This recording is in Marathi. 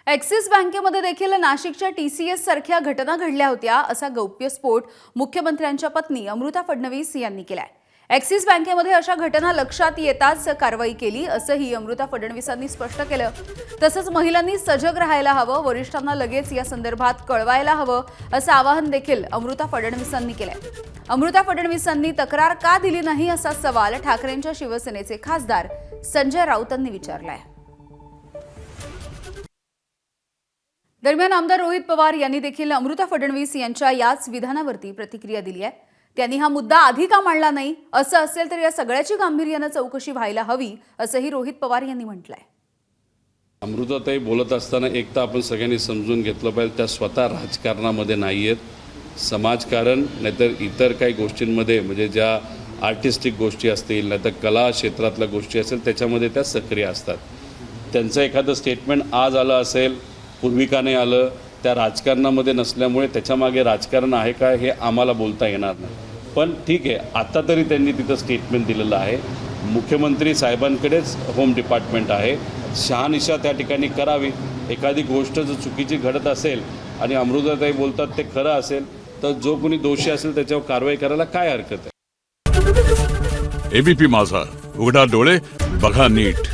ॲक्सिस बँकेमध्ये देखील नाशिकच्या TCS सारख्या घटना घडल्या होत्या असा गौप्यस्फोट मुख्यमंत्र्यांच्या पत्नी अमृता फडणवीस यांनी केलाय। ॲक्सिस बँकेमध्ये अशा घटना लक्षात येताच कारवाई केली असंही अमृता फडणवीसांनी स्पष्ट केलं। तसंच महिलांनी सजग राहायला हवं, वरिष्ठांना लगेच या संदर्भात कळवायला हवं असं आवाहन देखील अमृता फडणवीसांनी केलंय। अमृता फडणवीसांनी तक्रार का दिली नाही असा सवाल ठाकरेंच्या शिवसेनेचे खासदार संजय राऊतांनी विचारलाय। दरम्यान आमदार रोहित पवार यांनी देखील अमृता फडणवीस यांच्या याच विधानावरती प्रतिक्रिया दिली आहे। त्यांनी हा मुद्दा आधी का मांडला नाही, असं असेल तर या सगळ्याची गांभीर्याने चौकशी व्हायला हवी असंही रोहित पवार यांनी म्हटलंय। अमृताताई बोलत असताना एक तर आपण सगळ्यांनी समजून घेतलं पाहिजे, त्या स्वतः राजकारणामध्ये नाहीयेत, समाजकारण नाहीतर इतर काही गोष्टींमध्ये म्हणजे ज्या आर्टिस्टिक गोष्टी असतील नाहीतर कला क्षेत्रातल्या गोष्टी असेल त्याच्यामध्ये त्या सक्रिय असतात। त्यांचं एखादं स्टेटमेंट आज आलं असेल, पूर्वी का नाही आलं, त्या राजकारणामध्ये नसल्यामुळे त्याच्यामागे राजकारण आहे काय हे आम्हाला बोलता येणार नाही। पण ठीक आहे, आता तरी त्यांनी तिथं स्टेटमेंट दिलेलं आहे। मुख्यमंत्री साहेबांकडेच होम डिपार्टमेंट आहे, शहानिशा त्या ठिकाणी करावी। एखादी गोष्ट जर चुकीची घडत असेल आणि अमृताताई बोलतात ते खरं असेल तर जो कोणी दोषी असेल त्याच्यावर कारवाई करायला काय हरकत आहे। ABP माझा, उघडा डोळे बघा नीट।